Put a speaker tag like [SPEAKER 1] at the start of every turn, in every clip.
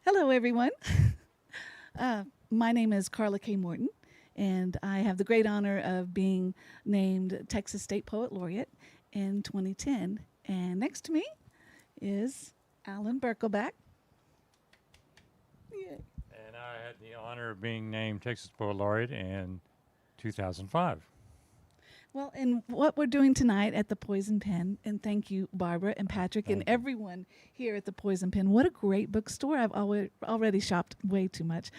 [SPEAKER 1] Hello, everyone. My name is Karla K. Morton, and I have the great honor of being named Texas State Poet Laureate in 2010. And next to me is Alan Birkelbach. Yay.
[SPEAKER 2] And I had the honor of being named Texas Poet Laureate in 2005.
[SPEAKER 1] Well, and what we're doing tonight at the Poison Pen, and thank you, Barbara and Patrick, and
[SPEAKER 2] Thank you.
[SPEAKER 1] everyone here at the Poison Pen. What a great bookstore. I've already shopped way too much.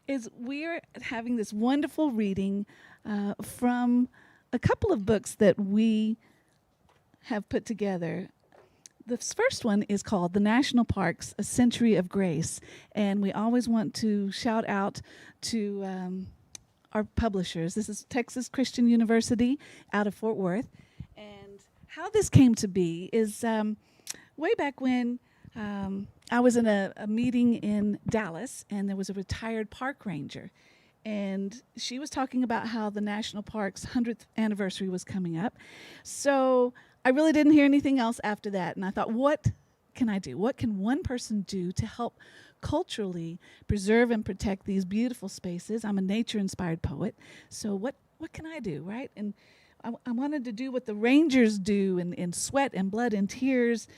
[SPEAKER 1] Is we're having this wonderful reading from a couple of books that we have put together. The first one is called The National Parks, A Century of Grace. And we always want to shout out to our publishers. This is Texas Christian University out of Fort Worth. And how this came to be is way back when I was in a meeting in Dallas, and there was a retired park ranger. And she was talking about how the national park's 100th anniversary was coming up. So I really didn't hear anything else after that. And I thought, what can I do? What can one person do to help culturally preserve and protect these beautiful spaces? I'm a nature-inspired poet, so what can I do, right? And I wanted to do what the Rangers do in sweat and blood and tears,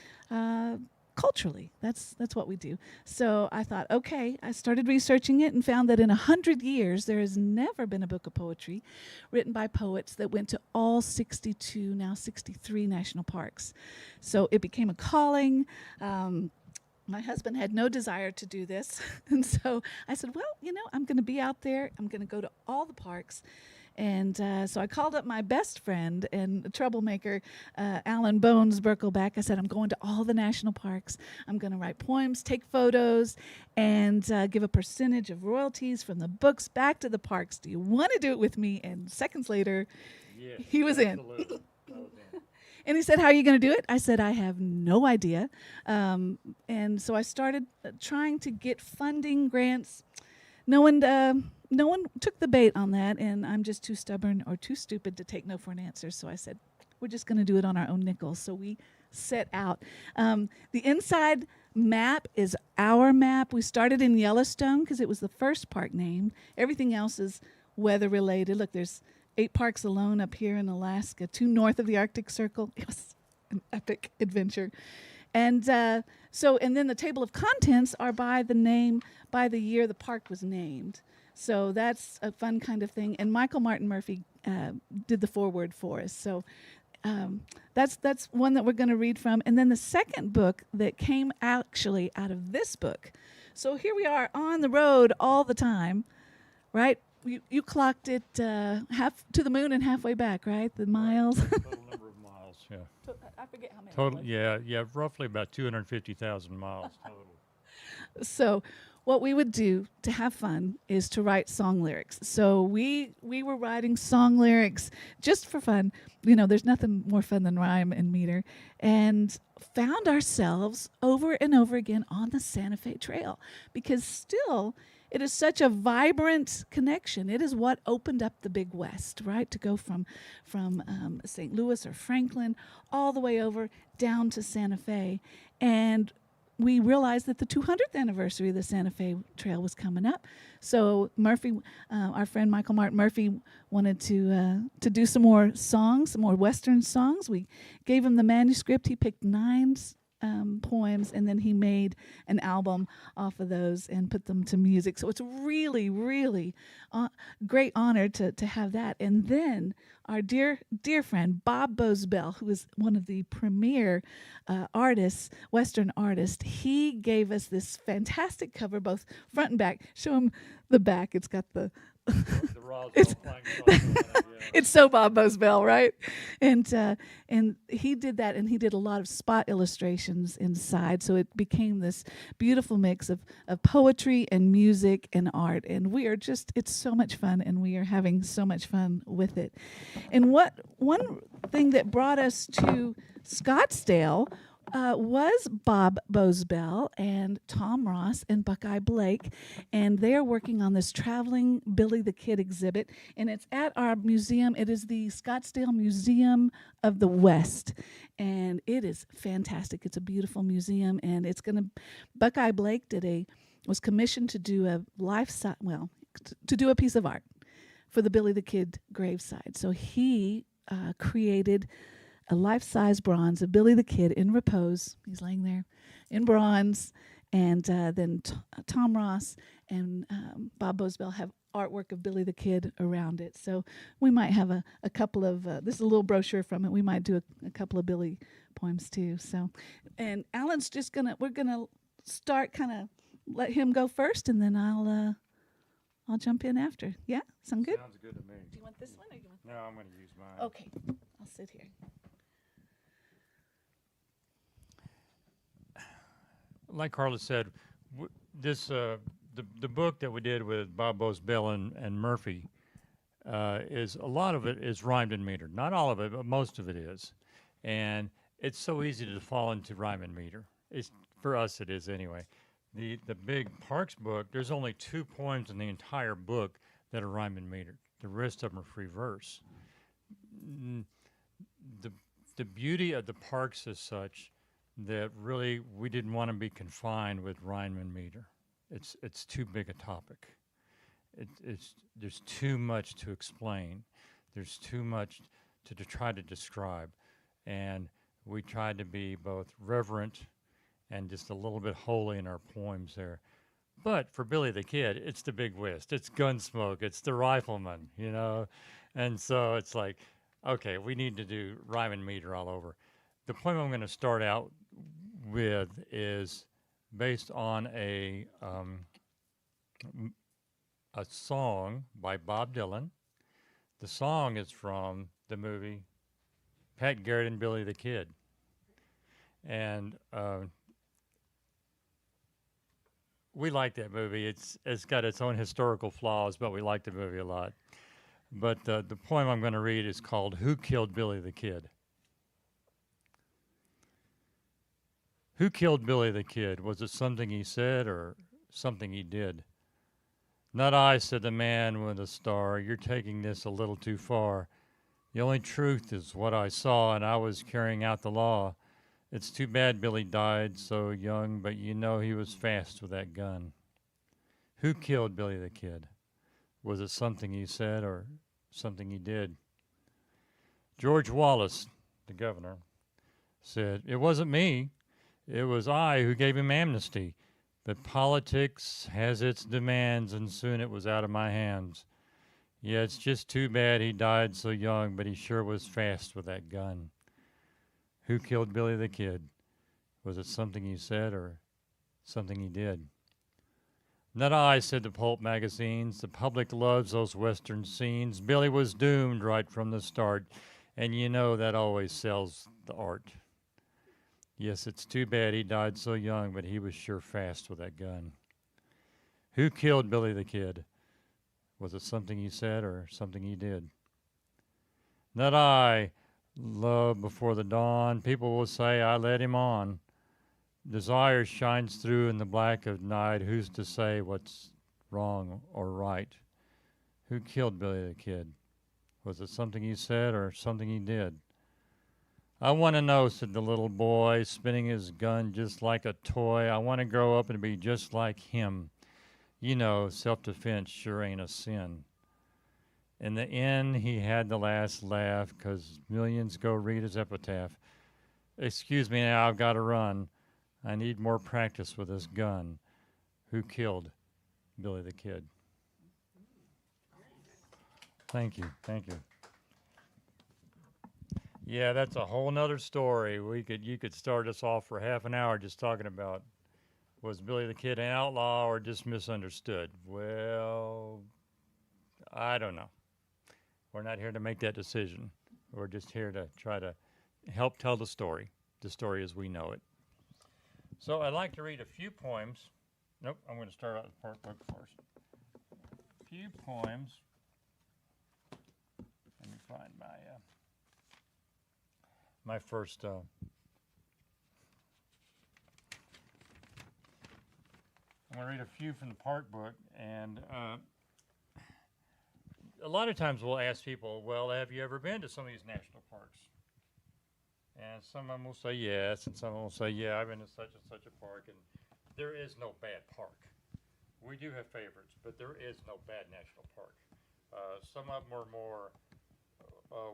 [SPEAKER 1] culturally. That's what we do. So I thought, okay, I started researching it and found that in 100 years, there has never been a book of poetry written by poets that went to all 62, now 63 national parks. So it became a calling. My husband had no desire to do this. And so I said, well, I'm going to be out there. I'm going to go to all the parks. And so I called up my best friend and troublemaker, Alan Birkelbach. I said, I'm going to all the national parks. I'm going to write poems, take photos, and give a percentage of royalties from the books back to the parks. Do you want to do it with me? And seconds later,
[SPEAKER 2] Yes,
[SPEAKER 1] he was in.
[SPEAKER 2] absolutely.
[SPEAKER 1] And he said, how are you going to do it? I said, I have no idea. And so I started trying to get funding, grants. No one took the bait on that, and I'm just too stubborn or too stupid to take no for an answer. So I said, we're just going to do it on our own nickels. So we set out. The inside map is our map. We started in Yellowstone because it was the first park named. Everything else is weather related. Look, there's 8 parks alone up here in Alaska, 2 north of the Arctic Circle. It was an epic adventure. And and then the table of contents are by the year the park was named. So that's a fun kind of thing. And Michael Martin Murphey did the foreword for us. So that's one that we're going to read from. And then the second book that came actually out of this book. So here we are on the road all the time, right? You clocked it half to the moon and halfway back, right? The miles.
[SPEAKER 2] Total number of miles, yeah.
[SPEAKER 1] I forget how many.
[SPEAKER 2] Total, yeah, roughly about 250,000 miles total.
[SPEAKER 1] So what we would do to have fun is to write song lyrics. So we were writing song lyrics just for fun. There's nothing more fun than rhyme and meter. And found ourselves over and over again on the Santa Fe Trail because still it is such a vibrant connection. It is what opened up the Big West, right? To go from St. Louis or Franklin all the way over down to Santa Fe. And we realized that the 200th anniversary of the Santa Fe Trail was coming up. So Murphy, our friend Michael Martin Murphey, wanted to do some more songs, some more Western songs. We gave him the manuscript. He picked 9 poems, and then he made an album off of those and put them to music. So it's really, really great honor to have that. And then our dear friend Bob Bosbell, who is one of the premier artists, Western artists, he gave us this fantastic cover, both front and back. Show him the back. It's got the
[SPEAKER 2] The Roswell flying saucer on it, yeah.
[SPEAKER 1] it's so Bob Bosbell, right? And he did that, and he did a lot of spot illustrations inside. So it became this beautiful mix of poetry and music and art. And it's so much fun, and we are having so much fun with it. And one thing that brought us to Scottsdale was Bob Bosbell and Tom Ross and Buckeye Blake, and they are working on this traveling Billy the Kid exhibit, and it's at our museum. It is the Scottsdale Museum of the West, and it is fantastic. It's a beautiful museum, and it's going to. Buckeye Blake was commissioned to do a to do a piece of art for the Billy the Kid graveside. So he created a life-size bronze of Billy the Kid in repose. He's laying there in bronze, and then Tom Ross and Bob Bosbell have artwork of Billy the Kid around it. So we might have a couple of, this is a little brochure from it. We might do a couple of Billy poems too. So, and Alan's we're gonna start kind of let him go first, and then I'll jump in after. Yeah, sound good?
[SPEAKER 2] Sounds good to me.
[SPEAKER 1] Do you want this one or you want?
[SPEAKER 2] No, I'm going to use mine.
[SPEAKER 1] Okay, I'll sit here.
[SPEAKER 2] Like Karla said, the book that we did with Bob Bosbell and Murphy is a lot of it is rhymed and metered. Not all of it, but most of it is. And it's so easy to fall into rhyme and meter. For us, it is anyway. The big Parks book, there's only 2 poems in the entire book that are rhyme and metered. The rest of them are free verse. The beauty of the Parks is such that really we didn't want to be confined with rhyme and meter. It's too big a topic. There's too much to explain. There's too much to try to describe. And we tried to be both reverent and just a little bit holy in our poems there. But for Billy the Kid, it's the Big West. It's Gunsmoke. It's the Rifleman, you know? And so it's like, okay, we need to do rhyme and meter all over. The poem I'm going to start out with is based on a song by Bob Dylan. The song is from the movie Pat Garrett and Billy the Kid. And we like that movie. It's got its own historical flaws, but we like the movie a lot. But the poem I'm going to read is called Who Killed Billy the Kid? Who killed Billy the Kid? Was it something he said or something he did? Not I, said the man with a star. You're taking this a little too far. The only truth is what I saw, and I was carrying out the law. It's too bad Billy died so young, but you know he was fast with that gun. Who killed Billy the Kid? Was it something he said or something he did? George Wallace, the governor, said, it wasn't me. It was I who gave him amnesty. But politics has its demands, and soon it was out of my hands. Yeah, it's just too bad he died so young, but he sure was fast with that gun. Who killed Billy the Kid? Was it something he said or something he did? Not I, said the pulp magazines. The public loves those Western scenes. Billy was doomed right from the start, and you know that always sells the art. Yes, it's too bad he died so young, but he was sure fast with that gun. Who killed Billy the Kid? Was it something he said or something he did? Not I, love before the dawn. People will say I led him on. Desire shines through in the black of night. Who's to say what's wrong or right? Who killed Billy the Kid? Was it something he said or something he did? I want to know, said the little boy, spinning his gun just like a toy. I want to grow up and be just like him. You know, self-defense sure ain't a sin. In the end, he had the last laugh, 'cause millions go read his epitaph. Excuse me now, I've got to run. I need more practice with this gun. Who killed Billy the Kid? Thank you, thank you. Yeah, that's a whole nother story. You could start us off for half an hour just talking about, was Billy the Kid an outlaw or just misunderstood? Well, I don't know. We're not here to make that decision. We're just here to try to help tell the story as we know it. So I'd like to read a few poems. Nope, I'm going to start out with part book first. A few poems. Let me find my first. I'm going to read a few from the part book, and a lot of times we'll ask people, well, have you ever been to some of these national parks? And some of them will say yes, and some of them will say, yeah, I've been to such and such a park, and there is no bad park. We do have favorites, but there is no bad national park. Some of them are more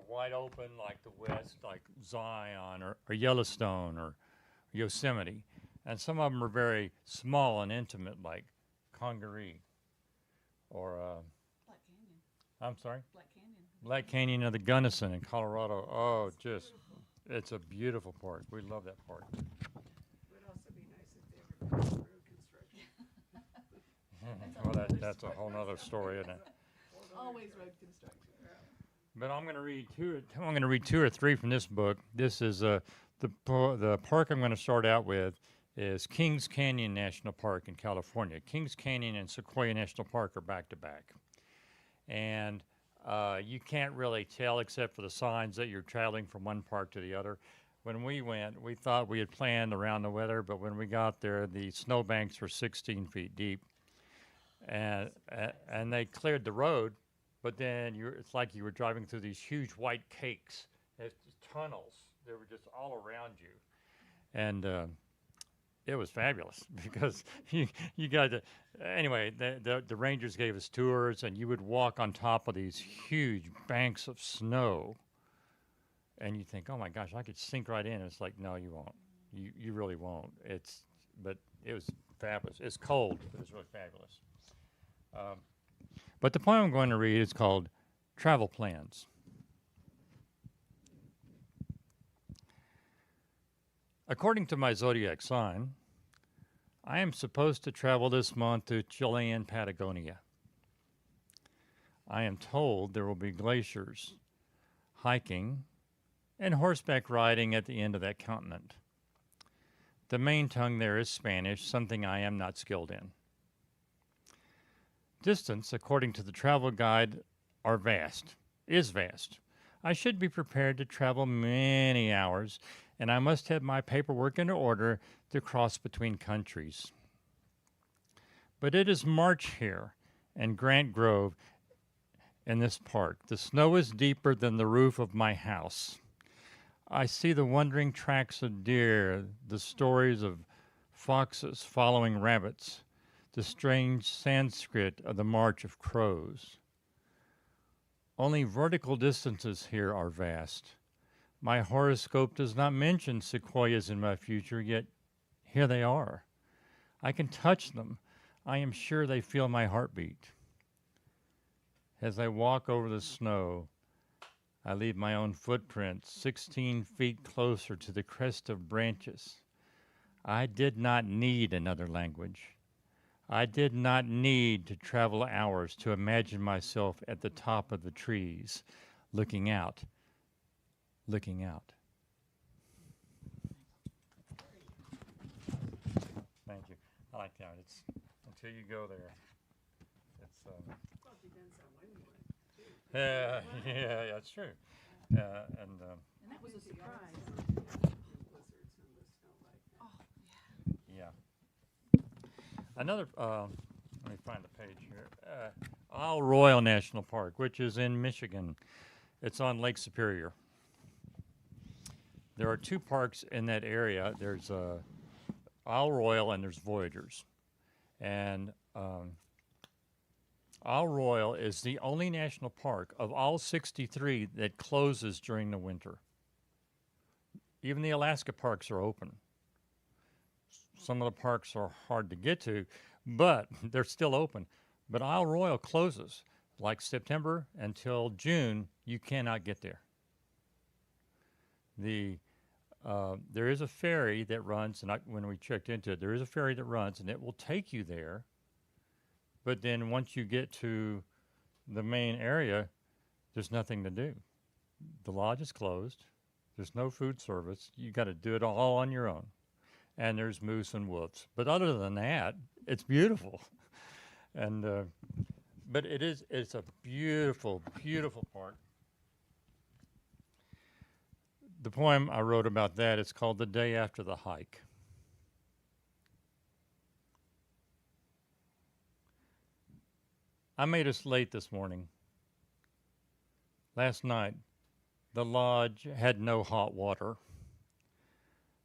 [SPEAKER 2] wide open, like the West, like Zion or Yellowstone or Yosemite. And some of them are very small and intimate, like Congaree or,
[SPEAKER 1] Black Canyon.
[SPEAKER 2] I'm sorry?
[SPEAKER 1] Black Canyon.
[SPEAKER 2] Black Canyon of the Gunnison in Colorado. Oh, just, it's a beautiful park. We love that park.
[SPEAKER 3] Would also be nice if they ever finished road construction.
[SPEAKER 2] Well, that's a whole nother story, isn't it?
[SPEAKER 1] Always road construction.
[SPEAKER 2] But I'm going to read two or three from this book. This is the park I'm going to start out with is Kings Canyon National Park in California. Kings Canyon and Sequoia National Park are back to back, and you can't really tell except for the signs that you're traveling from one park to the other. When we went, we thought we had planned around the weather, but when we got there, the snowbanks were 16 feet deep, and they cleared the road. But then it's like you were driving through these huge white cakes. It's tunnels. They were just all around you. And it was fabulous because you got to, anyway, the rangers gave us tours, and you would walk on top of these huge banks of snow. And you think, oh my gosh, I could sink right in. It's like, no, you won't. You really won't. But it was fabulous. It's cold, but it's really fabulous. But the poem I'm going to read is called Travel Plans. According to my zodiac sign, I am supposed to travel this month to Chilean Patagonia. I am told there will be glaciers, hiking, and horseback riding at the end of that continent. The main tongue there is Spanish, something I am not skilled in. Distance, according to the travel guide, is vast. I should be prepared to travel many hours, and I must have my paperwork in order to cross between countries. But it is March here, and Grant Grove in this park. The snow is deeper than the roof of my house. I see the wandering tracks of deer, the stories of foxes following rabbits, the strange Sanskrit of the march of crows. Only vertical distances here are vast. My horoscope does not mention sequoias in my future, yet here they are. I can touch them. I am sure they feel my heartbeat. As I walk over the snow, I leave my own footprints 16 feet closer to the crest of branches. I did not need another language. I did not need to travel hours to imagine myself at the top of the trees, looking out. Thank you. I like that. It's until you go there. It's
[SPEAKER 3] Well, it depends on when you went, too.
[SPEAKER 2] yeah, that's true. And
[SPEAKER 1] And that was a surprise.
[SPEAKER 3] Blizzards and the snow like that.
[SPEAKER 2] yeah. Another, let me find the page here. Isle Royale National Park, which is in Michigan. It's on Lake Superior. There are two parks in that area. There's Isle Royale and there's Voyagers. And Isle Royale is the only national park of all 63 that closes during the winter. Even the Alaska parks are open. Some of the parks are hard to get to, but they're still open. But Isle Royale closes like September until June. You cannot get there. There is a ferry that runs, and when we checked into it, there is a ferry that runs, and it will take you there. But then once you get to the main area, there's nothing to do. The lodge is closed. There's no food service. You got to do it all on your own. And there's moose and wolves. But other than that, it's beautiful. And but it's a beautiful, beautiful park. The poem I wrote about that is called The Day After the Hike. I made us late this morning. Last night, the lodge had no hot water.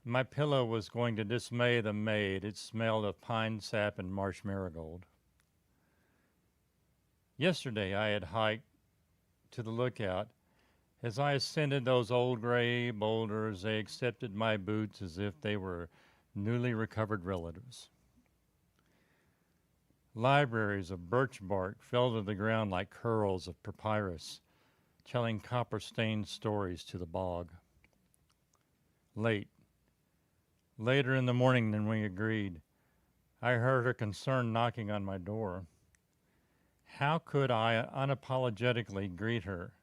[SPEAKER 2] My pillow was going to dismay the maid. It smelled of pine sap and marsh marigold. Yesterday I had hiked to the lookout. As I ascended those old gray boulders, they accepted my boots as if they were newly recovered relatives. Libraries of birch bark fell to the ground like curls of papyrus, telling copper-stained stories to the bog. Later in the morning than we agreed, I heard her concern knocking on my door. How could I unapologetically greet her?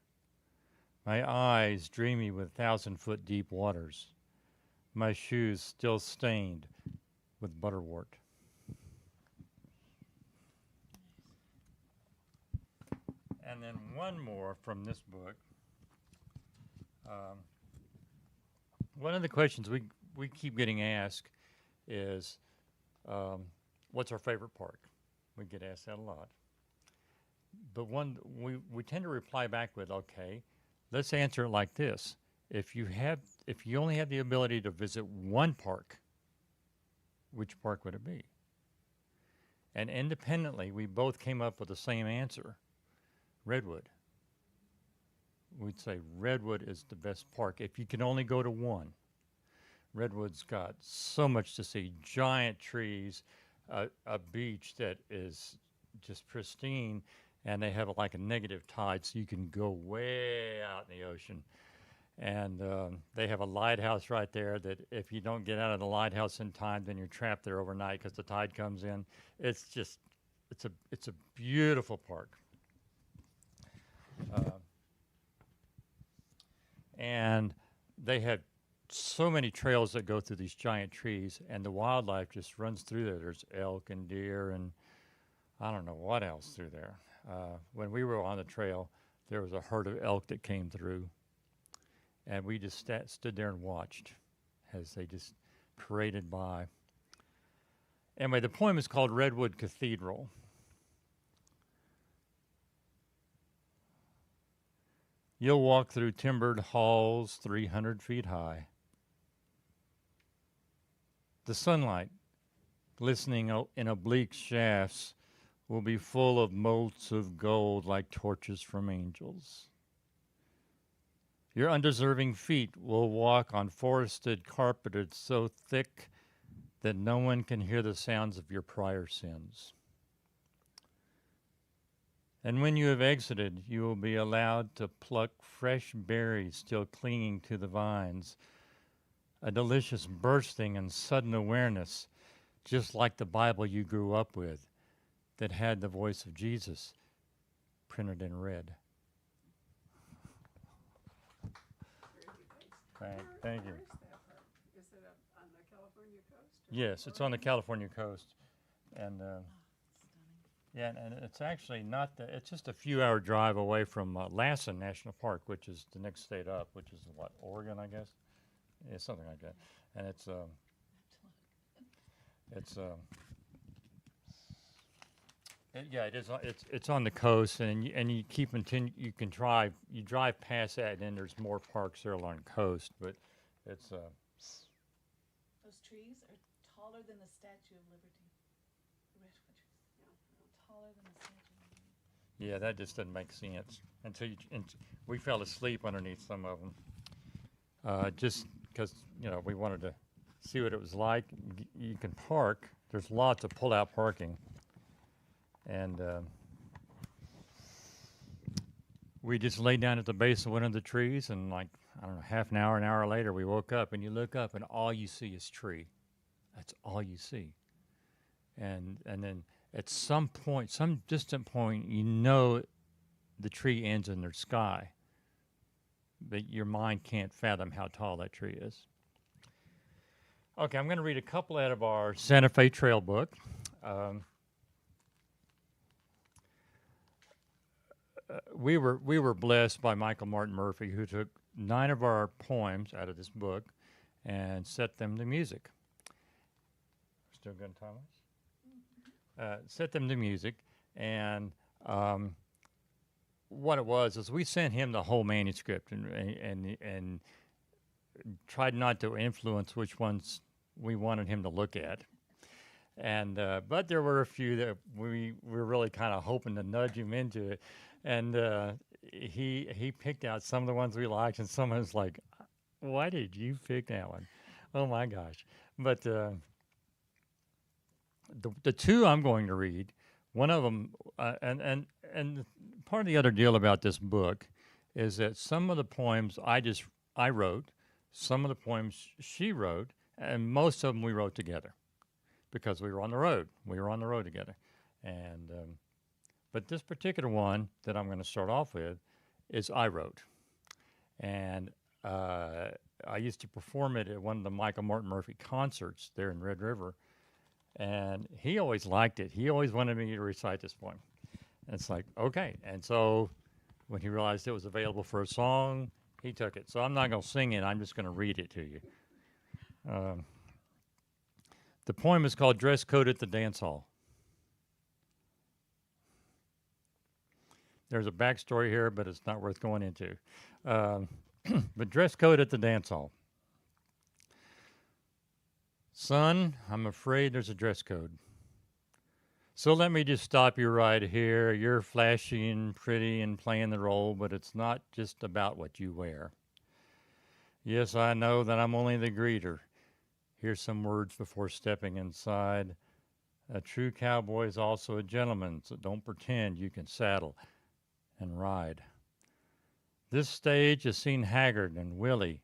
[SPEAKER 2] My eyes dreamy with 1,000-foot deep waters, my shoes still stained with butterwort. And then one more from this book. One of the questions we keep getting asked is, what's our favorite park? We get asked that a lot. But we tend to reply back with, okay, let's answer it like this. If you only have the ability to visit one park, which park would it be? And independently, we both came up with the same answer, Redwood. We'd say Redwood is the best park if you can only go to one. Redwood's got so much to see, giant trees, a beach that is just pristine, and they have like a negative tide, so you can go way out in the ocean. And they have a lighthouse right there that if you don't get out of the lighthouse in time, then you're trapped there overnight because the tide comes in. It's a beautiful park. And they have so many trails that go through these giant trees, and the wildlife just runs through there. There's elk and deer and I don't know what else through there. When we were on the trail, there was a herd of elk that came through, and we just stood there and watched as they just paraded by. Anyway, the poem is called Redwood Cathedral. You'll walk through timbered halls 300 feet high. The sunlight, glistening in oblique shafts, will be full of motes of gold like torches from angels. Your undeserving feet will walk on forested carpeted so thick that no one can hear the sounds of your prior sins. And when you have exited, you will be allowed to pluck fresh berries still clinging to the vines, a delicious bursting and sudden awareness, just like the Bible you grew up with, that had the voice of Jesus printed in red. Thank you.
[SPEAKER 3] Where is that park? Is it up on the California coast?
[SPEAKER 2] Yes, it's on the California coast. And yeah, and it's actually not it's just a few hour drive away from Lassen National Park, which is the next state up, which is what, Oregon, I guess? Yeah, something like that. And it's on the coast, and you drive past that, and then there's more parks there along the coast, but it's
[SPEAKER 1] Those trees are taller than the Statue of Liberty. The redwood trees. Taller than the Statue of Liberty.
[SPEAKER 2] yeah, that just doesn't make sense until we fell asleep underneath some of them, just because we wanted to see what it was like. You can park. There's lots of pull-out parking. And we just laid down at the base of one of the trees, and half an hour later, we woke up, and you look up, and all you see is tree. That's all you see. And then at some point, some distant point, the tree ends in the sky, but your mind can't fathom how tall that tree is. Okay, I'm going to read a couple out of our Santa Fe Trail book. We were blessed by Michael Martin Murphey, who took 9 of our poems out of this book and set them to music. Still good, Thomas? Set them to music, and what it was is we sent him the whole manuscript, and tried not to influence which ones we wanted him to look at. And but there were a few that we were really kind of hoping to nudge him into it, and he picked out some of the ones we liked, and some was like, "Why did you pick that one?" Oh my gosh! But the two I'm going to read, one of them, and part of the other deal about this book is that some of the poems I wrote, some of the poems she wrote, and most of them we wrote together because we were on the road. We were on the road together, and but this particular one that I'm going to start off with is I wrote, and I used to perform it at one of the Michael Martin Murphey concerts there in Red River, and he always liked it. He always wanted me to recite this poem. And it's like, okay. And so when he realized it was available for a song, he took it. So I'm not going to sing it. I'm just going to read it to you. The poem is called Dress Code at the Dance Hall. There's a backstory here, but it's not worth going into. But dress code at the dance hall. Son, I'm afraid there's a dress code. So let me just stop you right here. You're flashy and pretty and playing the role, but it's not just about what you wear. Yes, I know that I'm only the greeter. Here's some words before stepping inside. A true cowboy is also a gentleman, so don't pretend you can saddle and ride. This stage has seen Haggard and Willie,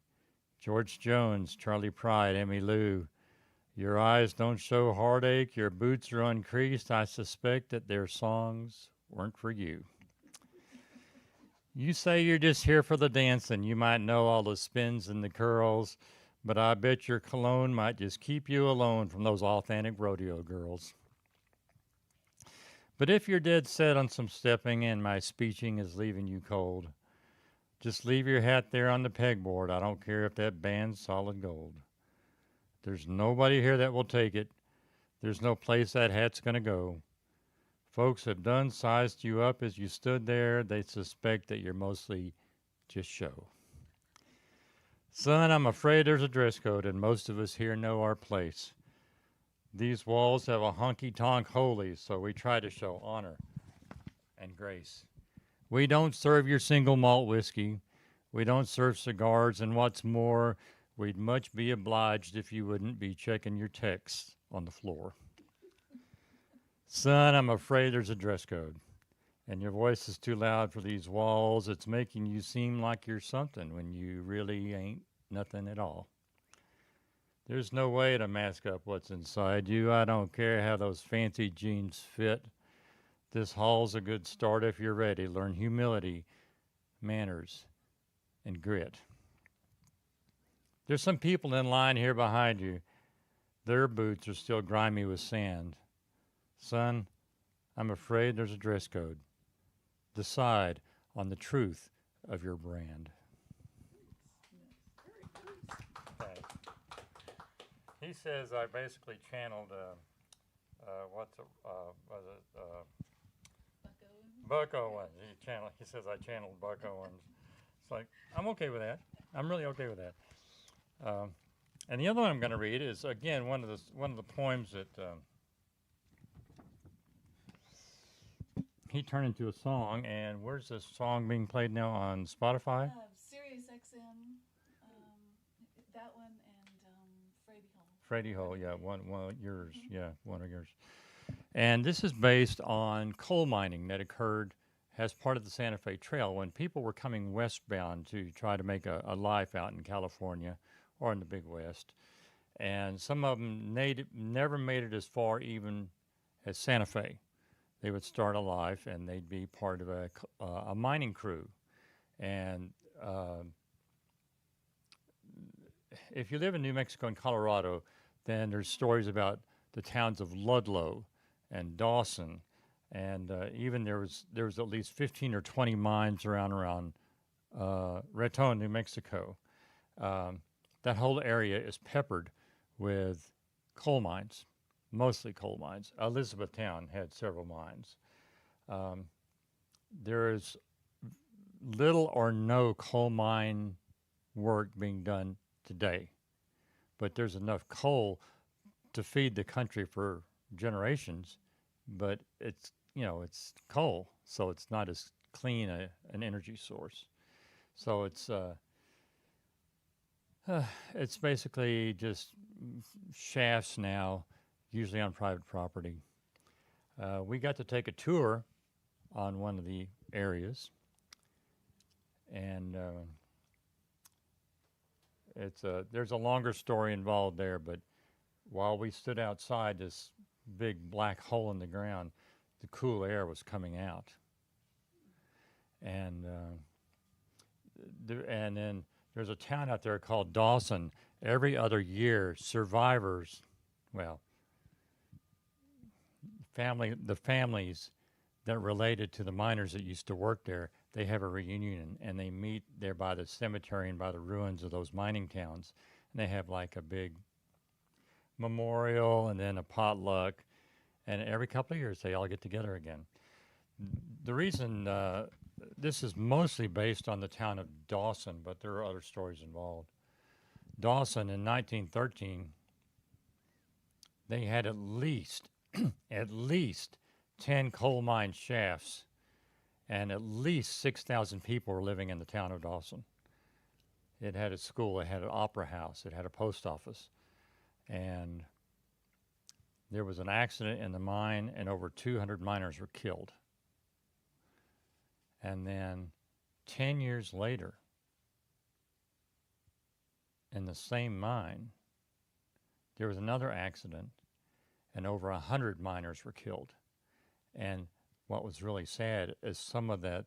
[SPEAKER 2] George Jones, Charlie Pride, Emmy Lou. Your eyes don't show heartache, your boots are uncreased. I suspect that their songs weren't for you. You say you're just here for the dancing. You might know all the spins and the curls, but I bet your cologne might just keep you alone from those authentic rodeo girls. But if you're dead set on some stepping and my speeching is leaving you cold, just leave your hat there on the pegboard. I don't care if that band's solid gold. There's nobody here that will take it. There's no place that hat's going to go. Folks have done sized you up as you stood there. They suspect that you're mostly just show. Son, I'm afraid there's a dress code, and most of us here know our place. These walls have a honky-tonk holy, so we try to show honor and grace. We don't serve your single malt whiskey. We don't serve cigars, and what's more, we'd much be obliged if you wouldn't be checking your texts on the floor. Son, I'm afraid there's a dress code, and your voice is too loud for these walls. It's making you seem like you're something when you really ain't nothing at all. There's no way to mask up what's inside you. I don't care how those fancy jeans fit. This hall's a good start if you're ready. Learn humility, manners, and grit. There's some people in line here behind you. Their boots are still grimy with sand. Son, I'm afraid there's a dress code. Decide on the truth of your brand. Okay. He says I basically channeled Buck Owens. He says I channeled Buck Owens. It's like, I'm okay with that. I'm really okay with that. And the other one I'm going to read is again one of the poems that he turned into a song. And where's this song being played now on Spotify?
[SPEAKER 1] Sirius XM, that one, and Freddie Hall.
[SPEAKER 2] Freddie Hall, yeah, one of yours, yeah, one of yours. And this is based on coal mining that occurred as part of the Santa Fe Trail when people were coming westbound to try to make a life out in California or in the Big West. And some of them never made it as far even as Santa Fe. They would start a life and they'd be part of a mining crew. And if you live in New Mexico and Colorado, then there's stories about the towns of Ludlow and Dawson, and even there was at least 15 or 20 mines around Raton, New Mexico. That whole area is peppered with coal mines, mostly coal mines. Elizabethtown had several mines. There is little or no coal mine work being done today, but there's enough coal to feed the country for generations. But it's it's coal, so it's not as clean an energy source. So it's basically just shafts now, usually on private property. We got to take a tour on one of the areas, and there's a longer story involved there. But while we stood outside this big black hole in the ground, the cool air was coming out, and and then there's a town out there called Dawson. Every other year, survivors, well, the families that related to the miners that used to work there, they have a reunion, and they meet there by the cemetery and by the ruins of those mining towns. And they have like a big memorial and then a potluck, and every couple of years they all get together again. The reason this is mostly based on the town of Dawson, but there are other stories involved. Dawson in 1913, they had at least 10 coal mine shafts, and at least 6,000 people were living in the town of Dawson. It had a school, it had an opera house, it had a post office, and there was an accident in the mine, and over 200 miners were killed. And then 10 years later, in the same mine, there was another accident, and over 100 miners were killed. And what was really sad is some of the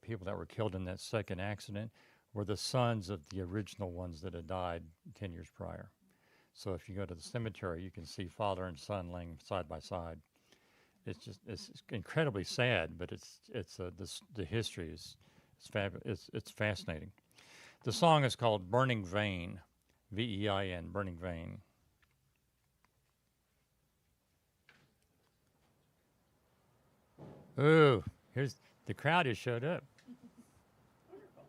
[SPEAKER 2] people that were killed in that second accident were the sons of the original ones that had died 10 years prior. So if you go to the cemetery, you can see father and son laying side by side. It's incredibly sad, but the history is it's fascinating. The song is called "Burning Vein," V-E-I-N, Burning Vein. Ooh, here's the crowd has showed up.
[SPEAKER 3] Wonderful.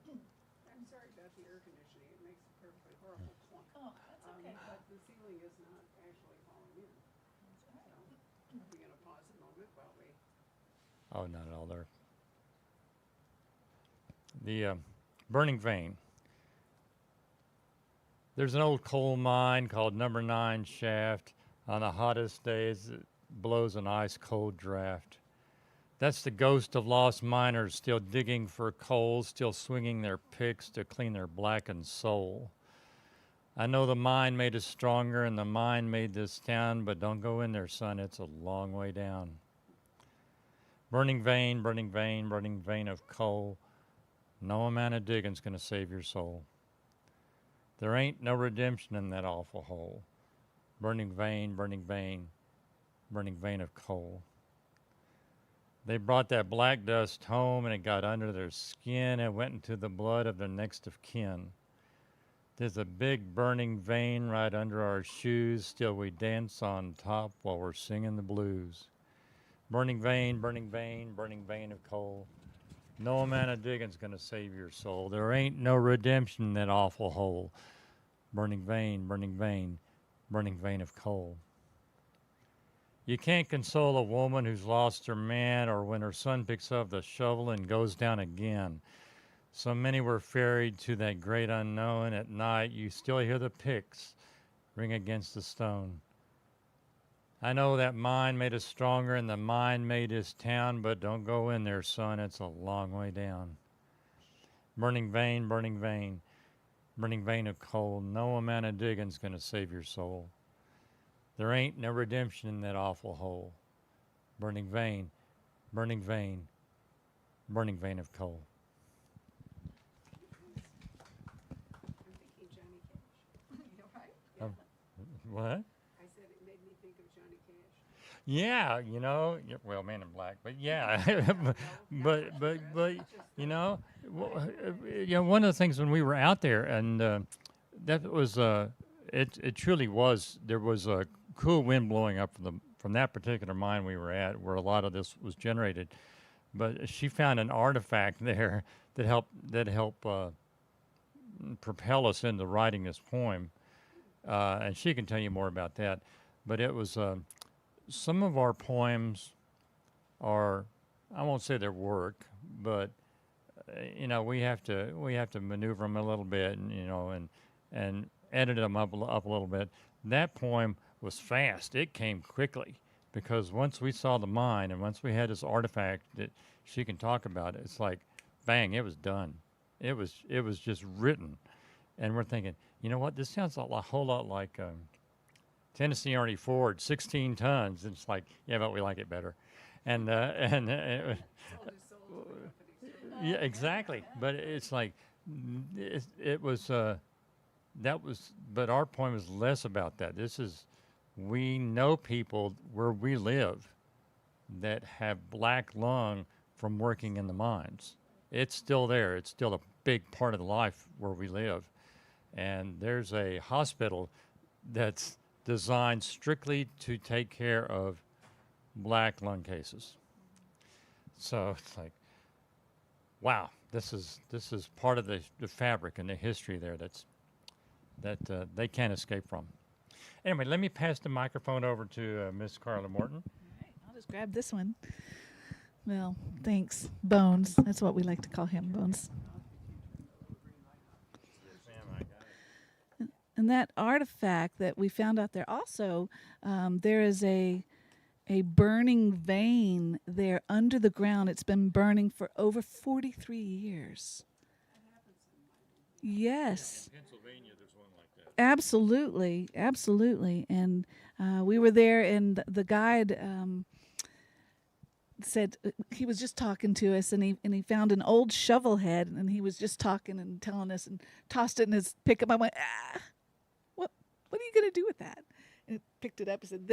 [SPEAKER 3] I'm sorry about the air conditioning. It makes a perfectly horrible clunk.
[SPEAKER 1] Oh, that's okay.
[SPEAKER 3] But the ceiling is not actually falling in. So we're going to pause a moment while we.
[SPEAKER 2] Oh, not at all there. The Burning Vein. There's an old coal mine called Number 9 Shaft. On the hottest days, it blows an ice cold draft. That's the ghost of lost miners still digging for coal, still swinging their picks to clean their blackened soul. I know the mine made us stronger and the mine made this town, but don't go in there, son, it's a long way down. Burning vein, burning vein, burning vein of coal. No amount of digging's gonna save your soul. There ain't no redemption in that awful hole. Burning vein, burning vein, burning vein of coal. They brought that black dust home and it got under their skin and went into the blood of their next of kin. There's a big burning vein right under our shoes, still we dance on top while we're singing the blues. Burning vein, burning vein, burning vein of coal. No amount of digging's gonna save your soul. There ain't no redemption in that awful hole. Burning vein, burning vein, burning vein of coal. You can't console a woman who's lost her man, or when her son picks up the shovel and goes down again. So many were ferried to that great unknown. At night, you still hear the picks ring against the stone. I know that mine made us stronger and the mine made this town, but don't go in there, son, it's a long way down. Burning vein, burning vein, burning vein of coal. No amount of digging's gonna save your soul. There ain't no redemption in that awful hole. Burning vein, burning vein, burning vein of coal.
[SPEAKER 3] I'm thinking Johnny Cash.
[SPEAKER 1] You're right.
[SPEAKER 2] Um, What?
[SPEAKER 3] I said it made me think of Johnny Cash.
[SPEAKER 2] Yeah, well, Man in Black, but yeah, but one of the things when we were out there, and that was it truly was. There was a cool wind blowing up from that particular mine we were at, where a lot of this was generated. But she found an artifact there that helped propel us into writing this poem, and she can tell you more about that. But it was some of our poems are, I won't say they're work, but we have to maneuver them a little bit, and and edit them up a little bit. That poem was fast; it came quickly because once we saw the mine and once we had this artifact that she can talk about, it's like, bang, it was done. It was just written, and we're thinking, you know what? This sounds a whole lot like Tennessee Ernie Ford, 16 tons. And it's like, yeah, but we like it better, and yeah, exactly. But it's like it was that was, but our point was less about that. This is, we know people where we live that have black lung from working in the mines. It's still there. It's still a big part of the life where we live. And there's a hospital that's designed strictly to take care of black lung cases. So it's like, wow, this is part of the fabric and the history there that they can't escape from. Anyway, let me pass the microphone over to Miss Karla Morton.
[SPEAKER 1] All right, I'll just grab this one. Well, thanks, Bones. That's what we like to call him, Bones. And that artifact that we found out there also, there is a burning vein there under the ground. It's been burning for over 43 years. Yes.
[SPEAKER 2] In Pennsylvania, there's one like that.
[SPEAKER 1] Absolutely, absolutely. And we were there, and the guide said he was just talking to us, and he found an old shovel head, and he was just talking and telling us, and tossed it in his pickup. I went, what are you gonna do with that? And it picked it up and said,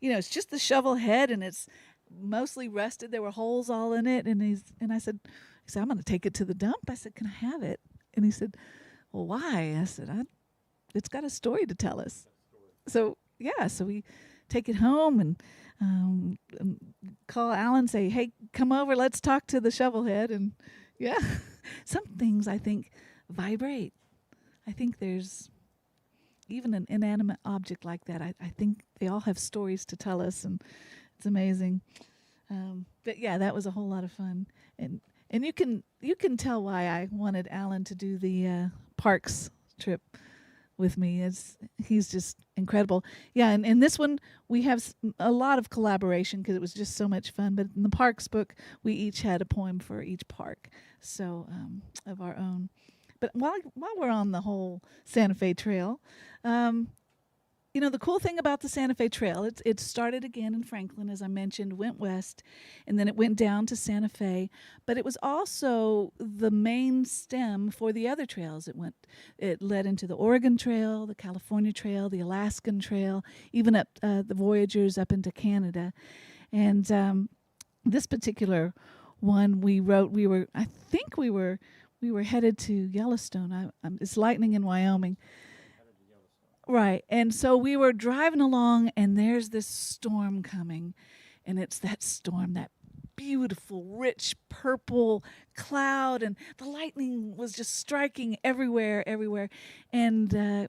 [SPEAKER 1] it's just the shovel head, and it's mostly rusted. There were holes all in it, and I said, I'm gonna take it to the dump. I said, can I have it? And he said, well, why? I said, it's got a story to tell us. So we take it home and call Alan, say, hey, come over, let's talk to the shovelhead. And yeah, some things I think vibrate. I think there's even an inanimate object like that. I think they all have stories to tell us, and it's amazing. But yeah, that was a whole lot of fun. And you can tell why I wanted Alan to do the parks trip with me. He's just incredible. Yeah, and in this one we have a lot of collaboration because it was just so much fun. But in the parks book, we each had a poem for each park, so of our own. But while we're on the whole Santa Fe Trail, the cool thing about the Santa Fe Trail, it started again in Franklin, as I mentioned, went west, and then it went down to Santa Fe. But it was also the main stem for the other trails. It led into the Oregon Trail, the California Trail, the Alaskan Trail, even up the Voyagers up into Canada. And this particular one we wrote, we were headed to Yellowstone. It's lightning in Wyoming. Right. And so we were driving along, and there's this storm coming, and it's that storm, that beautiful, rich purple cloud, and the lightning was just striking everywhere. And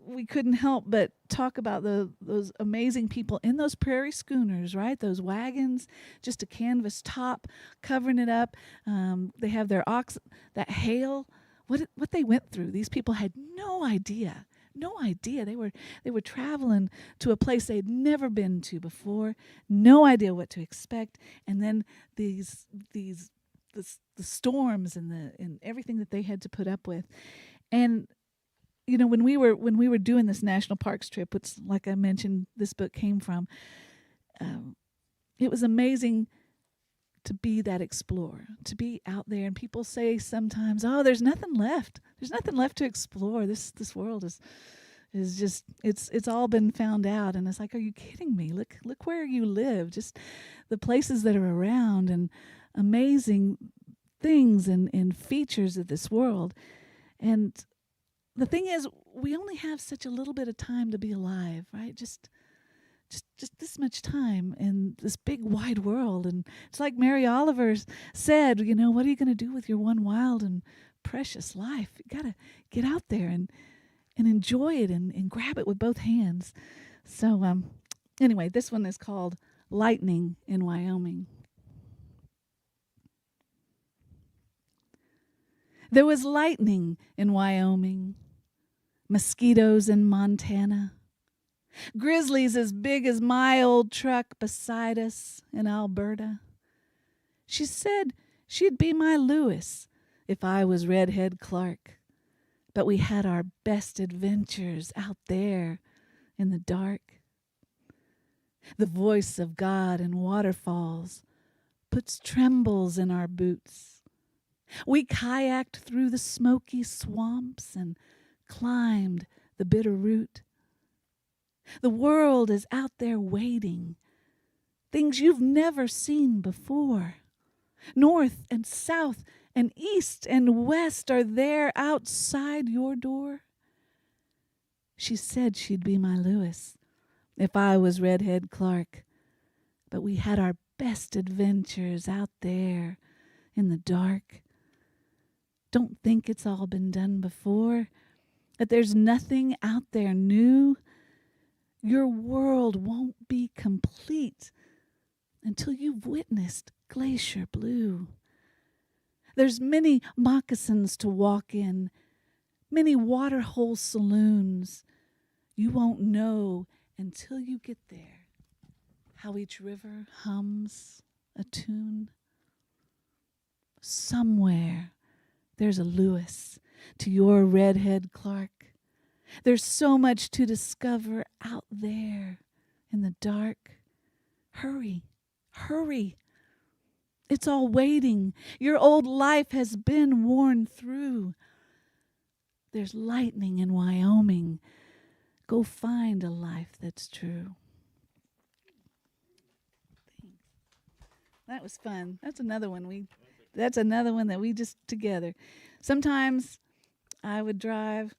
[SPEAKER 1] we couldn't help but talk about those amazing people in those prairie schooners, right? Those wagons, just a canvas top covering it up. They have their that hail, what they went through. These people had no idea. They were traveling to a place they'd never been to before, no idea what to expect, and then the storms and everything that they had to put up with. And when we were doing this national parks trip, which, like I mentioned, this book came from, it was amazing to be that explorer, to be out there. And people say sometimes, "Oh, there's nothing left. There's nothing left to explore. This world is just it's all been found out." And it's like, are you kidding me? Look where you live. Just the places that are around, and amazing things and features of this world. And the thing is, we only have such a little bit of time to be alive, right? Just this much time in this big wide world. And it's like Mary Oliver said, what are you going to do with your one wild and precious life. You got to get out there and enjoy it and grab it with both hands. So anyway, this one is called Lightning in Wyoming. There was lightning in Wyoming, mosquitoes in Montana, grizzlies as big as my old truck beside us in Alberta. She said she'd be my Lewis if I was Redhead Clark, but we had our best adventures out there in the dark. The voice of God in waterfalls puts trembles in our boots. We kayaked through the smoky swamps and climbed the bitter root. The world is out there waiting, things you've never seen before. North and south and east and west are there outside your door. She said she'd be my Lewis if I was Redhead Clark, but we had our best adventures out there in the dark. Don't think it's all been done before, that there's nothing out there new. Your world won't be complete until you've witnessed glacier blue. There's many moccasins to walk in, many waterhole saloons. You won't know until you get there how each river hums a tune. Somewhere there's a Lewis to your Redhead Clark. There's so much to discover out there in the dark. Hurry, hurry. It's all waiting. Your old life has been worn through. There's lightning in Wyoming. Go find a life that's true. That was fun. That's another one that we just together. Sometimes I would drive,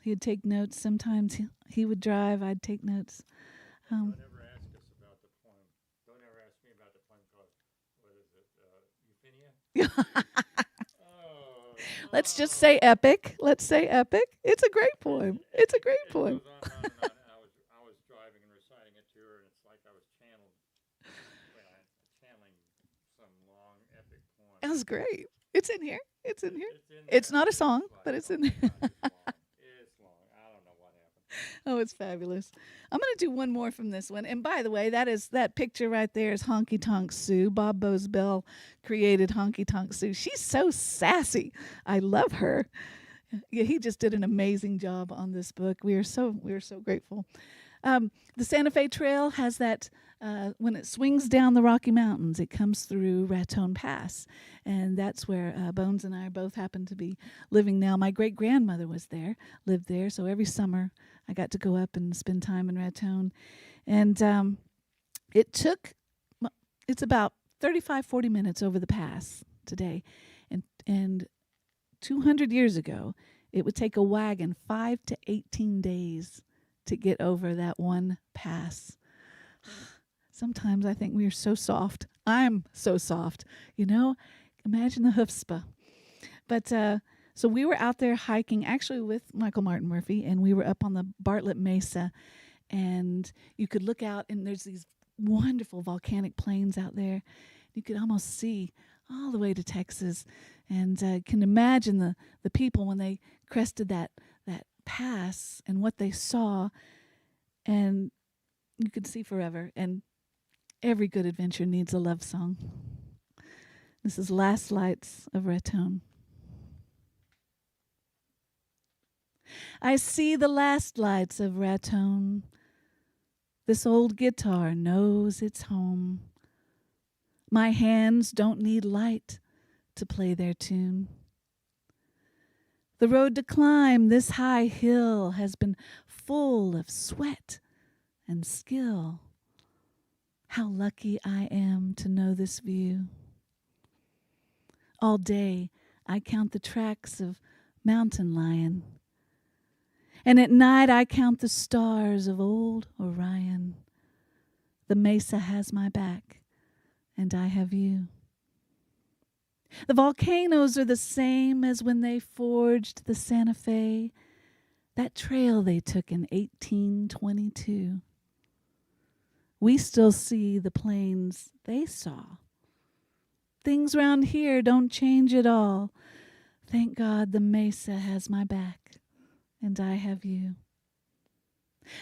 [SPEAKER 1] he'd take notes. Sometimes he would drive, I'd take notes.
[SPEAKER 2] Don't ever ask us about the poem. Don't ever ask me about the poem called, what is it, Euphenia? Oh,
[SPEAKER 1] Let's just say epic. Let's say epic. It's a great poem. It's a great
[SPEAKER 2] it
[SPEAKER 1] poem.
[SPEAKER 2] goes on and on. I was driving and reciting it to her, and it's like I was channeling some long epic poem.
[SPEAKER 1] That was great. It's in here. It's in here.
[SPEAKER 2] in
[SPEAKER 1] It's
[SPEAKER 2] there.
[SPEAKER 1] not a song,
[SPEAKER 2] It's
[SPEAKER 1] but it's
[SPEAKER 2] like,
[SPEAKER 1] in there.
[SPEAKER 2] oh my God, it's long. I don't know what happened.
[SPEAKER 1] Oh, it's fabulous. I'm going to do one more from this one. And by the way, that picture right there is Honky Tonk Sue. Bob Bosbell created Honky Tonk Sue. She's so sassy. I love her. Yeah, he just did an amazing job on this book. We are so grateful. The Santa Fe Trail has that, when it swings down the Rocky Mountains, it comes through Raton Pass. And that's where Bones and I both happen to be living now. My great-grandmother lived there. So every summer I got to go up and spend time in Raton. And it's about 35, 40 minutes over the pass today. And 200 years ago, it would take a wagon 5 to 18 days to get over that one pass. Sometimes I think we are so soft. I'm so soft, Imagine the chutzpah. But so we were out there hiking, actually with Michael Martin Murphey, and we were up on the Bartlett Mesa, and you could look out, and there's these wonderful volcanic plains out there. You could almost see all the way to Texas, and can imagine the people when they crested that pass and what they saw, and you could see forever. And every good adventure needs a love song. This is Last Lights of Raton. I see the last lights of Raton. This old guitar knows its home. My hands don't need light to play their tune. The road to climb this high hill has been full of sweat and skill. How lucky I am to know this view. All day I count the tracks of mountain lion, and at night I count the stars of old Orion. The mesa has my back, and I have you. The volcanoes are the same as when they forged the Santa Fe, that trail they took in 1822. We still see the plains they saw. Things round here don't change at all. Thank God the mesa has my back, and I have you.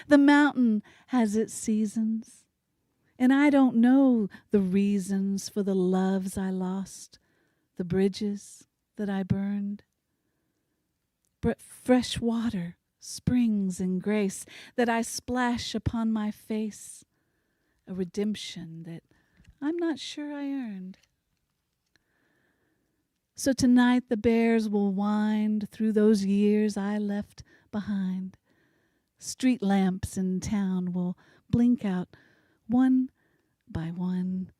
[SPEAKER 1] The mountain has its seasons, and I don't know the reasons for the loves I lost, the bridges that I burned. But fresh water springs in grace that I splash upon my face, a redemption that I'm not sure I earned. So tonight the bears will wind through those years I left behind. Street lamps in town will blink out one by one,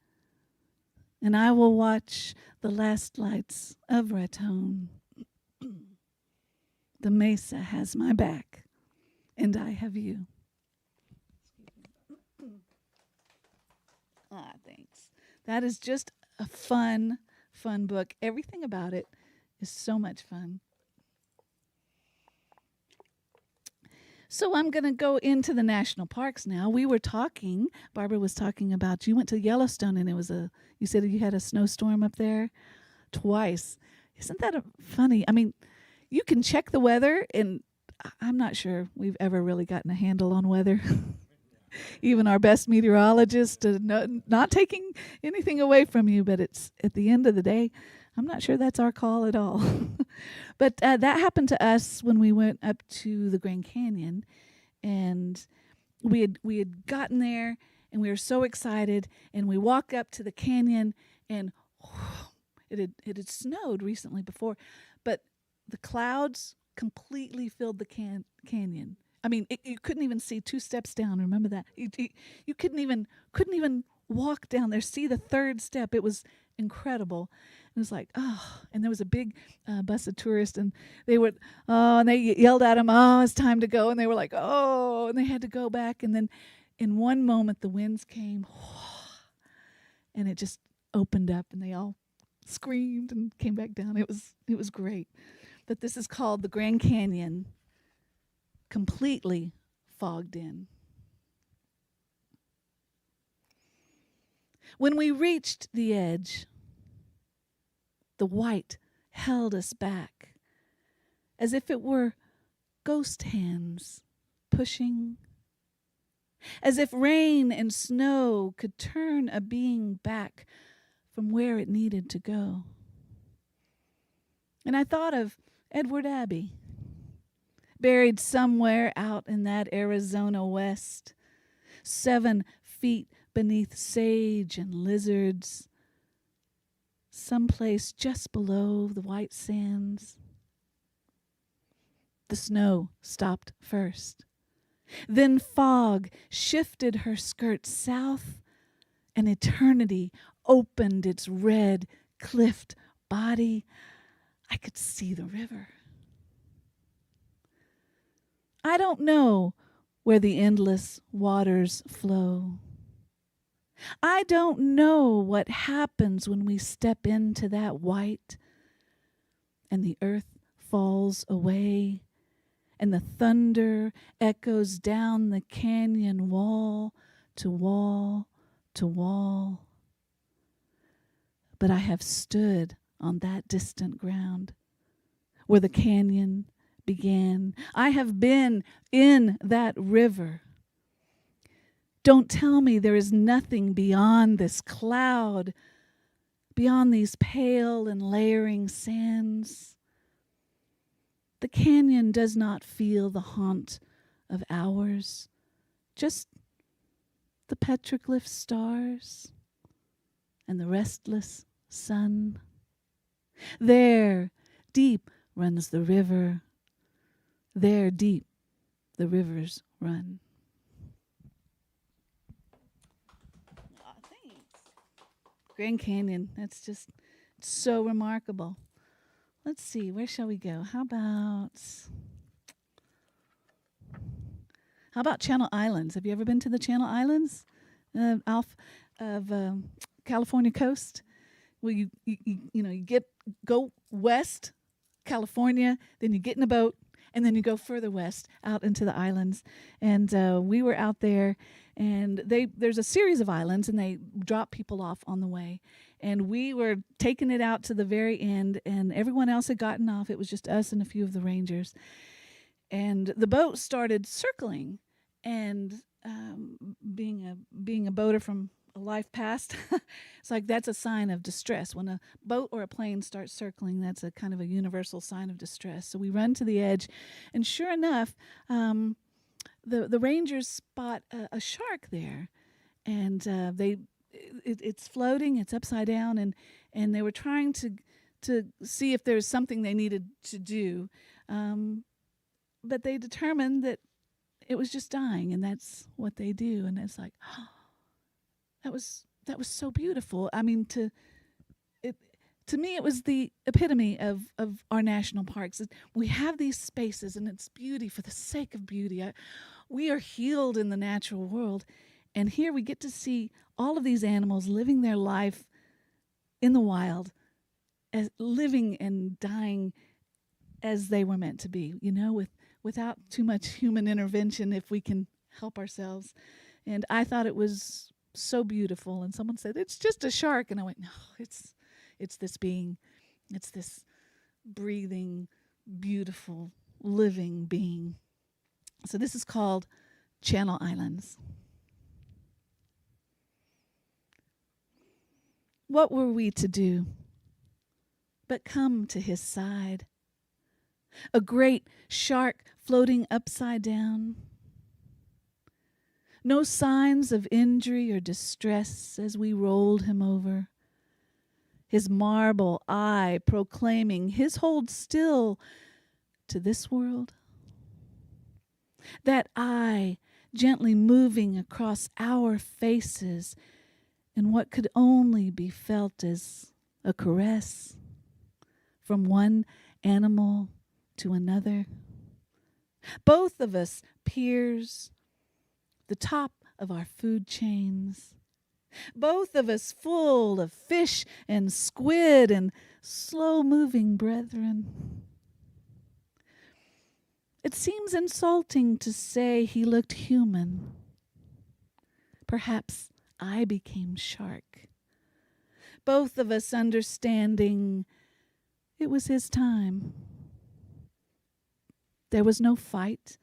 [SPEAKER 1] and I will watch the last lights of Raton. The mesa has my back, and I have you. Thanks. That is just a fun book. Everything about it is so much fun. So I'm going to go into the national parks now. We were talking, Barbara was talking about, you went to Yellowstone and you said you had a snowstorm up there twice. Isn't that funny? I mean, you can check the weather, and I'm not sure we've ever really gotten a handle on weather. Even our best meteorologist, not taking anything away from you, but it's at the end of the day, I'm not sure that's our call at all. But that happened to us when we went up to the Grand Canyon, and we had gotten there, and we were so excited, and we walk up to the canyon, and it had snowed recently before, but the clouds completely filled the canyon. I mean, you couldn't even see 2 steps down. Remember that? You couldn't even walk down there, see the 3rd step. It was incredible. It was like, oh, and there was a big bus of tourists, and and they yelled at them, oh, it's time to go. And they were like, oh, and they had to go back. And then in one moment, the winds came, and it just opened up, and they all screamed and came back down. It was great. But this is called the Grand Canyon, completely fogged in. When we reached the edge, the white held us back, as if it were ghost hands pushing, as if rain and snow could turn a being back from where it needed to go. And I thought of Edward Abbey, buried somewhere out in that Arizona west, 7 feet beneath sage and lizards, someplace just below the white sands. The snow stopped first. Then fog shifted her skirts south, and eternity opened its red cliffed body. I could see the river. I don't know where the endless waters flow. I don't know what happens when we step into that white and the earth falls away and the thunder echoes down the canyon wall to wall to wall. But I have stood on that distant ground where the canyon began. I have been in that river. Don't tell me there is nothing beyond this cloud, beyond these pale and layering sands. The canyon does not feel the haunt of hours, just the petroglyph stars and the restless sun. There, deep runs the river. There, deep, the rivers run. Thanks. Grand Canyon, that's just so remarkable. Let's see, where shall we go? How about Channel Islands? Have you ever been to the Channel Islands off of California coast? well, you go west, California, then you get in a boat, and then you go further west out into the islands. And we were out there, and there's a series of islands, and they drop people off on the way. And we were taking it out to the very end, and everyone else had gotten off. It was just us and a few of the rangers. And the boat started circling, and being a boater from a life past, it's like that's a sign of distress. When a boat or a plane starts circling, that's a kind of a universal sign of distress. So we run to the edge, and sure enough, the rangers spot a shark there, and it's floating, it's upside down, and they were trying to see if there's something they needed to do, but they determined that it was just dying, and that's what they do. And it's like, oh, that was so beautiful. I mean, to me, it was the epitome of our national parks. We have these spaces, and it's beauty for the sake of beauty. We are healed in the natural world, and here we get to see all of these animals living their life in the wild, as living and dying as they were meant to be, without too much human intervention, if we can help ourselves. And I thought it was so beautiful. And someone said, it's just a shark. And I went, no, it's this being. It's this breathing, beautiful, living being. So this is called Channel Islands. What were we to do but come to his side? A great shark floating upside down. No signs of injury or distress as we rolled him over. His marble eye proclaiming his hold still to this world. That eye gently moving across our faces in what could only be felt as a caress from one animal to another. Both of us peers, the top of our food chains. Both of us full of fish and squid and slow-moving brethren. It seems insulting to say he looked human. Perhaps I became shark. Both of us understanding it was his time. There was no fight,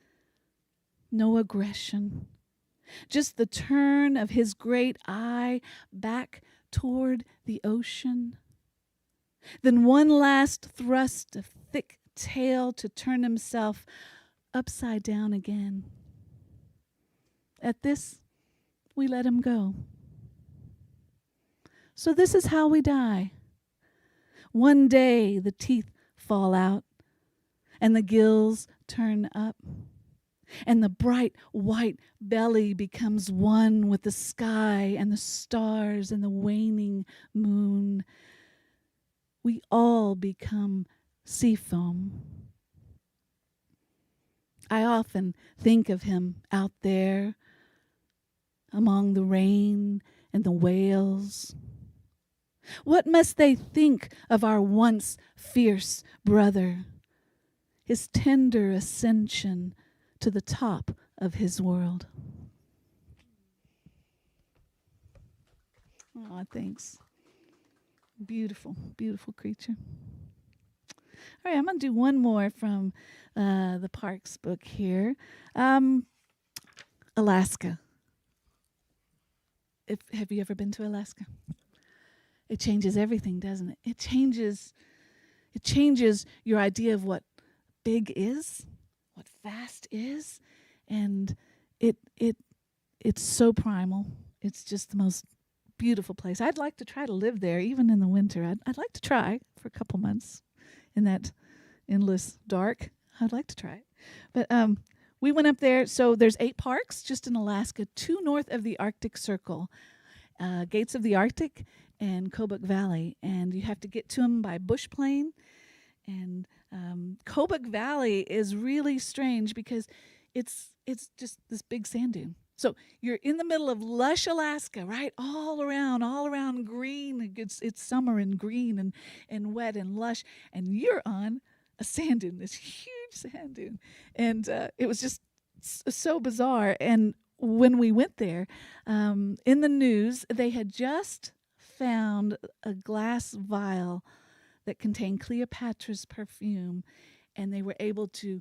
[SPEAKER 1] no aggression, just the turn of his great eye back toward the ocean. Then one last thrust of thick tail to turn himself upside down again. At this, we let him go. So this is how we die. One day the teeth fall out, and the gills turn up, and the bright white belly becomes one with the sky and the stars and the waning moon. We all become sea foam. I often think of him out there among the rain and the whales. What must they think of our once fierce brother? His tender ascension to the top of his world. Oh, thanks. Beautiful, beautiful creature. All right, I'm going to do one more from the Parks book here. Alaska. Have you ever been to Alaska? It changes everything, doesn't it? It changes your idea of what big is, what vast is, and it's so primal. It's just the most beautiful place. I'd like to try to live there, even in the winter. I'd like to try for a couple months in that endless dark. I'd like to try it. But we went up there. So there's 8 parks just in Alaska, 2 north of the Arctic Circle, Gates of the Arctic and Kobuk Valley, and you have to get to them by bush plane. And Kobuk Valley is really strange because it's just this big sand dune. So you're in the middle of lush Alaska, right? All around green. It's summer and green and wet and lush. And you're on a sand dune, this huge sand dune. And it was just so bizarre. And when we went there, in the news, they had just found a glass vial that contained Cleopatra's perfume. And they were able to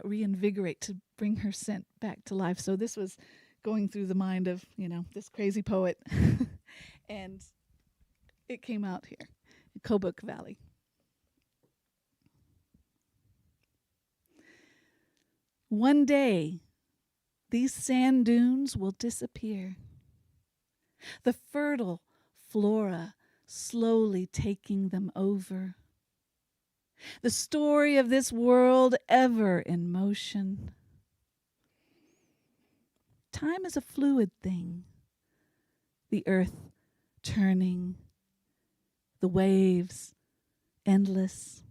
[SPEAKER 1] reinvigorate, to bring her scent back to life. So this was going through the mind of, this crazy poet. And it came out here in Kobuk Valley. One day, these sand dunes will disappear. The fertile flora slowly taking them over. The story of this world ever in motion. Time is a fluid thing. The earth turning, the waves endless.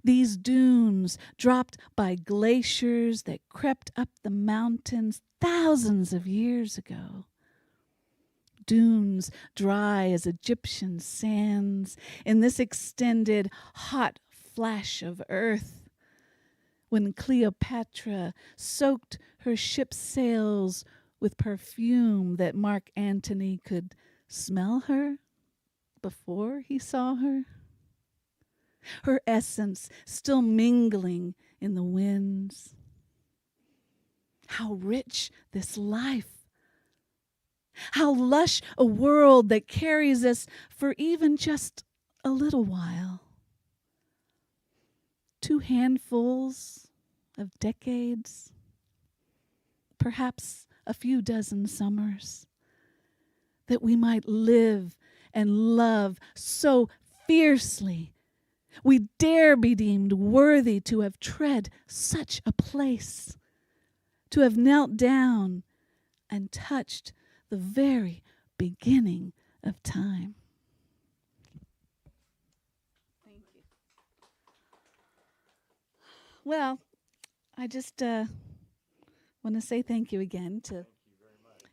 [SPEAKER 1] These dunes dropped by glaciers that crept up the mountains thousands of years ago. Dunes dry as Egyptian sands in this extended hot flash of earth. When Cleopatra soaked her ship's sails with perfume that Mark Antony could smell her before he saw her. Her essence still mingling in the winds. How rich this life. How lush a world that carries us for even just a little while. 2 handfuls of decades, perhaps a few dozen summers, that we might live and love so fiercely. We dare be deemed worthy to have tread such a place, to have knelt down and touched the very beginning of time. Thank you. Well, I just want to say thank you again to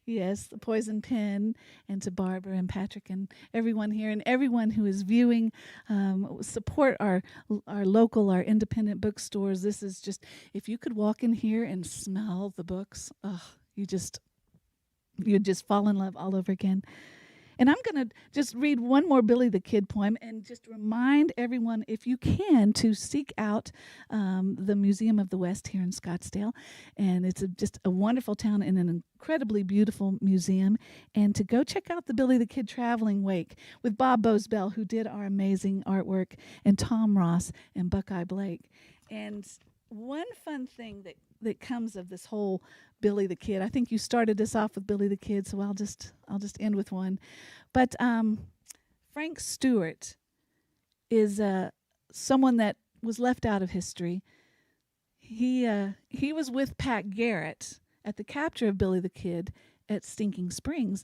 [SPEAKER 1] the Poison Pen, and to Barbara and Patrick and everyone here and everyone who is viewing. Support our local, our independent bookstores. This is just, if you could walk in here and smell the books, you'd just fall in love all over again. And I'm going to just read one more Billy the Kid poem and just remind everyone, if you can, to seek out the Museum of the West here in Scottsdale. And it's just a wonderful town and an incredibly beautiful museum. And to go check out the Billy the Kid Traveling Wake with Bob Bosbell, who did our amazing artwork, and Tom Ross and Buckeye Blake. And one fun thing that comes of this whole Billy the Kid. I think you started us off with Billy the Kid, so I'll just end with one. But Frank Stewart is someone that was left out of history. He was with Pat Garrett at the capture of Billy the Kid at Stinking Springs.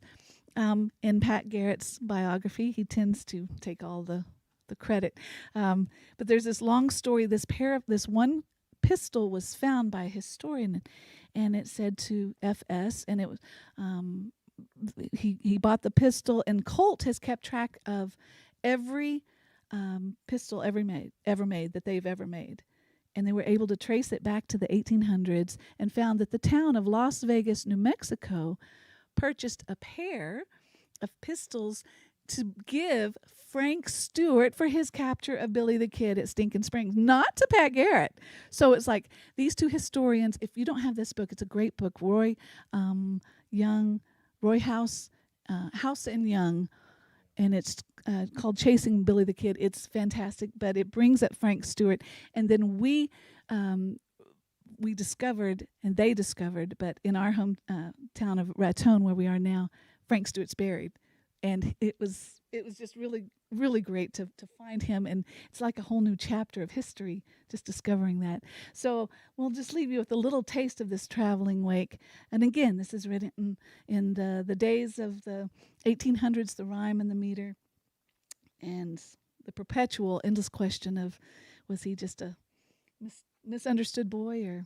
[SPEAKER 1] In Pat Garrett's biography, he tends to take all the credit. But there's this long story. This one pistol was found by a historian, and it said to FS, and it was he bought the pistol, and Colt has kept track of every pistol ever made that they've ever made. And they were able to trace it back to the 1800s and found that the town of Las Vegas, New Mexico, purchased a pair of pistols to give Frank Stewart for his capture of Billy the Kid at Stinking Springs, not to Pat Garrett. So it's like these two historians, if you don't have this book, it's a great book. Roy House and Young, and it's called Chasing Billy the Kid. It's fantastic, but it brings up Frank Stewart. And then we discovered, and they discovered, but in our home town of Raton, where we are now, Frank Stewart's buried. And it was just really, really great to find him. And it's like a whole new chapter of history, just discovering that. So we'll just leave you with a little taste of this traveling wake. And again, this is written in the days of the 1800s, the rhyme and the meter, and the perpetual, endless question of, was he just a misunderstood boy or,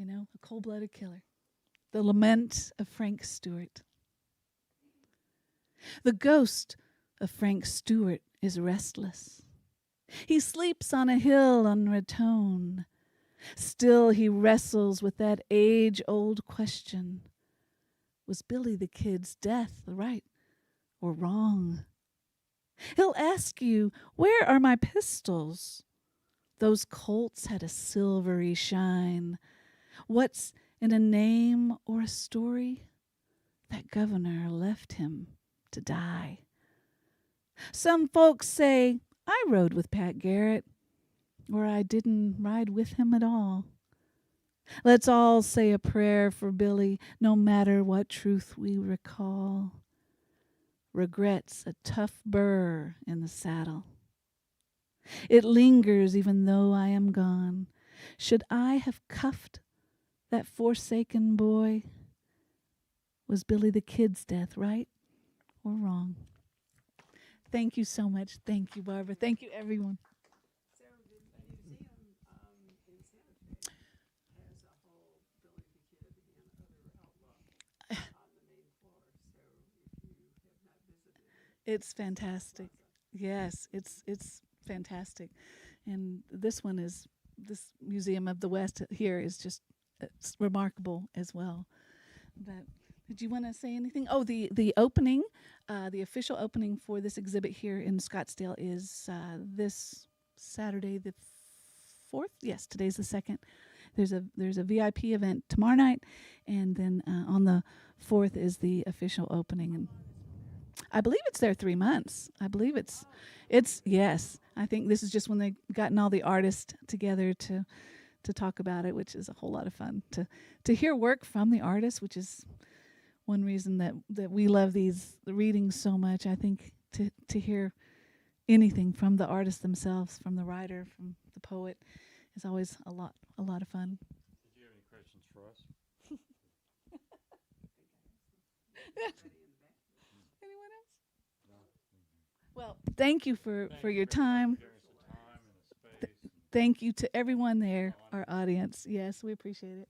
[SPEAKER 1] a cold-blooded killer? The Lament of Frank Stewart. The ghost of Frank Stewart is restless. He sleeps on a hill on Raton. Still he wrestles with that age-old question. Was Billy the Kid's death right or wrong? He'll ask you, where are my pistols? Those Colts had a silvery shine. What's in a name or a story? That governor left him to die. Some folks say I rode with Pat Garrett, or I didn't ride with him at all. Let's all say a prayer for Billy, no matter what truth we recall. Regret's a tough burr in the saddle. It lingers even though I am gone. Should I have cuffed that forsaken boy? Was Billy the Kid's death right or wrong? Thank you so much. Thank you, Barbara. Thank you, everyone.
[SPEAKER 3] So the museum in Santa Fe has a whole Billy the Kid and other outlook on the main floor. So if you have not visited it,
[SPEAKER 1] It's fantastic. Yes, it's fantastic. And this Museum of the West here is just it's remarkable as well. But did you want to say anything? Oh, the opening, the official opening for this exhibit here in Scottsdale is this Saturday the 4th. Yes, today's the 2nd. There's a VIP event tomorrow night, and then on the 4th is the official opening. And I believe it's there 3 months. I believe it's yes. I think this is just when they've gotten all the artists together to talk about it, which is a whole lot of fun to hear work from the artists, which is one reason that we love these readings so much. I think to hear anything from the artists themselves, from the writer, from the poet, is always a lot of fun.
[SPEAKER 2] Did you have any questions for us?
[SPEAKER 1] Anyone else? Well, thank you for your time.
[SPEAKER 2] Giving us the time and the space.
[SPEAKER 1] Thank you to everyone there, our audience. Yes, we appreciate it.